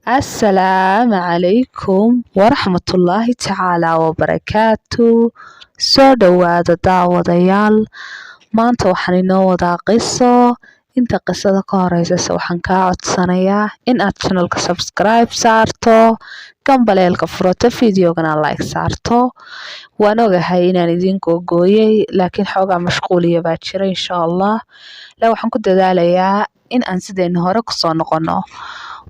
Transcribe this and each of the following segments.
Assalaamu calaykum waraxmatullaahi tacaalaa wabarakaatu. Soo dhawaada daawadayaal. Maanta waxaan inoo wadaa qiso. Inta qisada ka horeysa waxaan kaa codsanayaa in aad channelka subscribe saarto, gambaleelka furato, videogana like saarto. Waan ogahay inaan idin googooyay laakiin xoogaa mashquuliya baa jira insha Allah. Waxaan ku dadaalayaa in aan sideen hore kusoo noqono.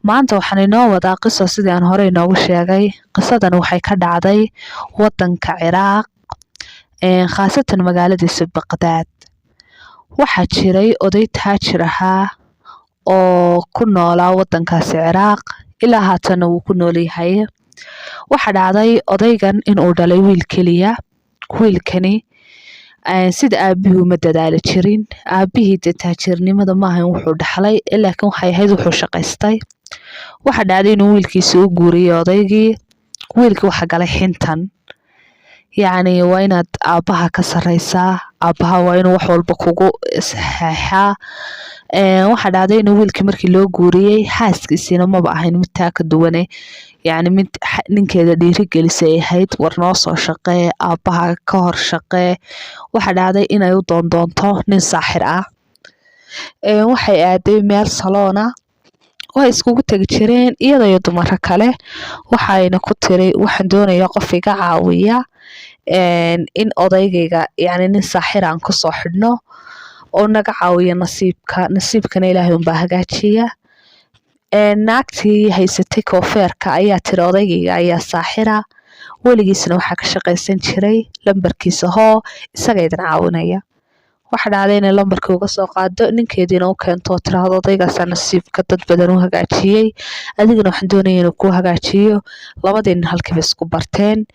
Maanta waxaan inoo wadaa qiso sidii aan hore inoogu sheegay. Qisadan waxay ka dhacday wadanka Ciraaq, khaasatan magaaladiisa Baqdaad. Waxaa jiray oday taajir ahaa oo ku noolaa wadankaasi Ciraaq ilaa haatan uu ku nool yahay. Waxaa dhacday odaygan inuu dhalay wiil keliya. Wiilkani sida aabihii uma dadaali jirin. Aabihii taajirnimada ma ahayn wuxuu dhaxlay laakiin waxay ahayd wuxuu shaqaystay. Waxaa dhacday inuu wiilkiisa u guuriyay odaygii. Wiilkii waxa galay xintan. Yacni waa inaad aabaha ka sareysaa. Aabaha waa inuu wax walba kugu saxeexaa. Waxaa dhacday inuu wiilkii markii loo guuriyay xaaskiisina maba ahayn mid taa ka duwane. Yacni mid ninkeeda dhiirigelisay ahayd war noo soo shaqee, aabaha ka hor shaqee. Waxaa dhacday inay u doonto nin saaxir ah. Waxay aaday meel salon ah. Way iskugu tagi jireen iyada iyo dumar kale. Waxayna ku tiri waxaan doonayaa qof iga caawiya in odaygayga yacni nin saaxir aan ku soo xidhno oo naga caawiya nasiibkana Ilaahay un baa hagaajiya. Naagtii haysatay koofeerka ayaa tiri odaygayga ayaa saaxira. Weligiisna waxaa ka shaqaysan jiray lambarkiisa hoo isaga idin caawinaya. Waxa dhacday inay lambarkii uga soo qaado ninkeediina u keento tiraahdo odaygaas nasiibka dad badan u hagaajiyay. Adigana waxaan doonayaa inuu ku hagaajiyo. Labadeen halkii bay isku barteen.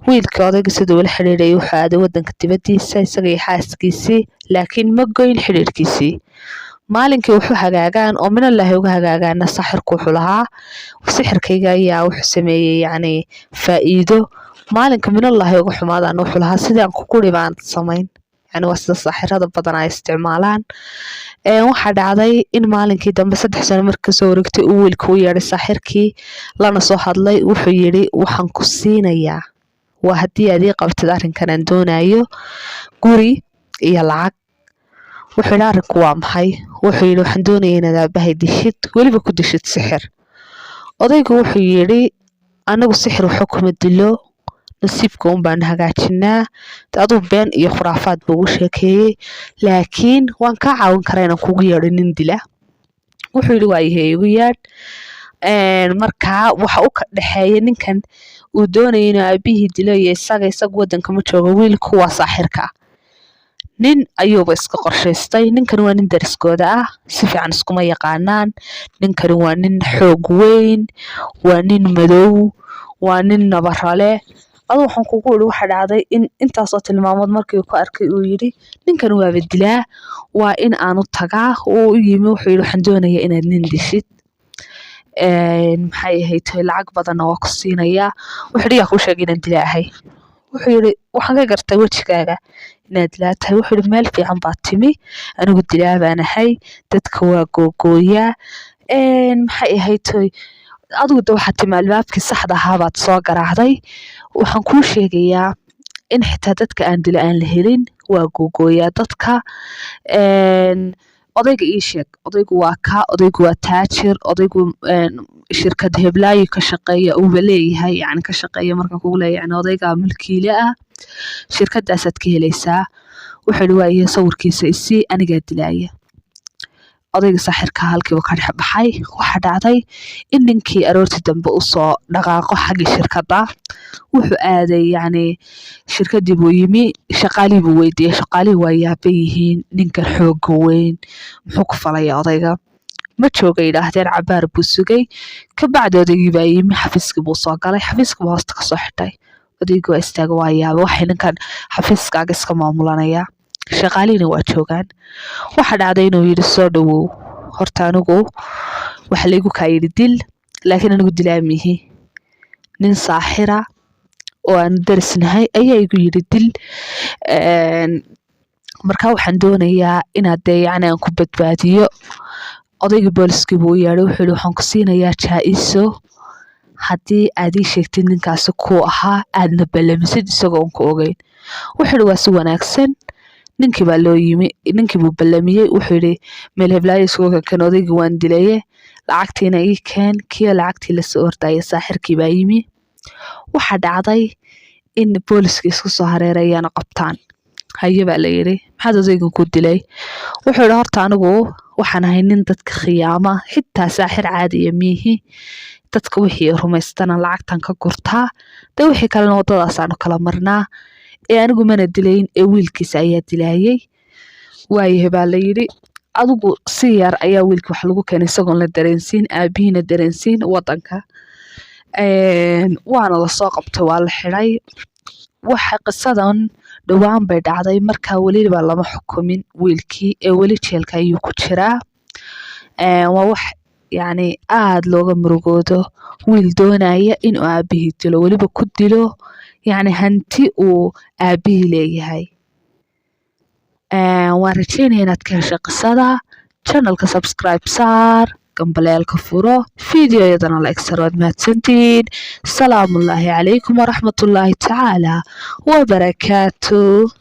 Wiilka odayga sidoo wali xiriiray wuxuu aaday wadanka dibadiisa isaga iyo xaaskiisii laakiin ma goyn xiriirkiisii. Maalinkii wuxuu hagaagaan oo min Allah uga hagaagaana saaxirku wuxuu lahaa sixirkayga ayaa wuxuu sameeyay yacni faa'iido. Maalinka min Allah uga xumaadaan wuxuu lahaa sidaan ku guri baan samayn. يعني واسطة ساحرة بدنا استعمالان waxaa dhacday in maalinkii dambe 3 sano markii soo wareegtay uu wiilku yeeray saaxirkii lana soo hadlay wuxuu yiri waxaan ku siinayaa waa hadii aad ii qabtid arrinkan aan doonayo guri iyo lacag. Wuxuu yiri arrinku waa maxay? Wuxuu yiri waxaan doonayaa inaad aabahay dishid waliba ku dishid sixir. Odaygu wuxuu yiri anagu sixir wuxuu kuma dilo nasiibka un baan hagaajinaa. Aduu been iyo khuraafaad buu u sheekeeyay laakiin waan ka caawin karaa inaan kugu yeedho nin dila. Wuxuu yiri waa igu yeedh. Markaa waxa uu ka dhaxeeyay ninkan uu doonayay inuu aabihii dilo iyo isaga wadanka ma joogo wiilku waa saaxirka. Nin ayuuba iska qorshaystay. Ninkan waa nin dariskooda ah si fiican iskuma yaqaanaan. Ninkan waa nin xoog weyn, waa nin madow, waa nin nabarale. aduu waxaan kugu wiri waxa dhacday in intaas oo tilmaamood markii uu ku arkay uu yiri ninkan waa bedilaa waa in aanu tagaa oo yimi wuxuu yiri waxaan doonayaa inaad nin dishid maxay ahayd lacag badan oo ku siinaya wuxuu yiri ku sheegay inaan dilaahay. Wuxuu yiri waxaan ka gartay wajigaaga inaad dilaatahay. Wuxuu yiri meel fiican baad timi anigu dilaa baan ahay dadka waa googooya maxay ahayd adigu waxa timaal baabkii saxda ahaa baad soo garaacday. Waxaan kuu sheegayaa in xitaa dadka aan dila aan la helin waa googooya dadka. Odayga ii sheeg odaygu waa odaygu waa taajir odaygu shirkad heblaayo ka shaqeeya uu leeyahay yacni ka shaqeeya markaan kugu leeyahay odayga milkiile ah shirkadaas aad ka helaysaa. Wuxuu yiri waa iyo sawirkiisa isii aniga dilaaya. Odayga saaxirka halkii uu ka dhex baxay. Waxa dhacday in ninkii aroortii dambe u soo dhaqaaqo xagga shirkadda. Wuxuu aaday yacni shirkadii buu yimi shaqaalii buu weydiiyay shaqaalii waa yaabay yihiin ninkan xoog weyn muxuu ku falaya odayga ma joogay yiraahdeen cabaar buu sugay ka bacdi odaygii baa yimi xafiiskii buu soo galay xafiiskii buu hoosta ka soo xidhay. Odaygu waa istaagay waa yaabay waxay ninkan xafiiskaaga iska maamulanaya shaqaaliina waa joogaan. Waxa dhacday inuu yiri soo dhawow horta anigu waxa laygu ka yiri dil laakiin anigu dilaamihi nin saaxira oo aan darisnahay ayaa igu yiri dil markaa waxaan doonayaa inaad yacni aan ku badbaadiyo. Odayga booliskii buu yeeray wuxuu yiri waxaan ku siinayaa jaa'iso haddii aad ii sheegtid ninkaasi kuu ahaa aadna ballamisid isagoon ku ogeyn. Wuxuu yidhi waa si wanaagsan. Ninkii baa loo yimi, ninkii buu ballamiyey. Wuxuu yidhi meel heblaayo isugu kan odaygii waan dilaye, lacagtiina ii keen. Kii lacagtii lasoo ordaya saaxirkii baa yimi. Waxaa dhacday in booliskii isku soo hareerayaan qabtaan. Haye baa la yidhi maxaad odaygan ku dilay? Wuxuu yidhi horta anigu waxaan ahay nin dadka khiyaama, xitaa saaxir caadiya miihi. Dadka wixii rumaystana lacagtan ka gurtaa, dee wixii kalena waddadaasaanu kala marnaa. Anigu mana dilayn wiilkiisa ayaa dilayay. Waayahay baa la yidhi adigu si yar ayaa wiilkii wax lagu keenay isagoon la dareensiin, aabihiina dareensiin waddanka. Waana lasoo qabtay, waa la xidhay. Waxa qisadan dhowaan bay dhacday, markaa weliba lama xukumin wiilkii weli jeelka ayuu ku jiraa. Waa wax yacni aad looga murugoodo, wiil doonaya inuu aabihii dilo, weliba ku dilo yacni hanti uu aabihii leeyahay. Waan rajeynaya inaad ka heshay qisada. Channelka subscribe saar, gambaleelka furo, fiidiyoyadana like sar. Waad mahadsantihiin. Salaamullaahi calaykum waraxmatullaahi tacaala wabarakaatuh.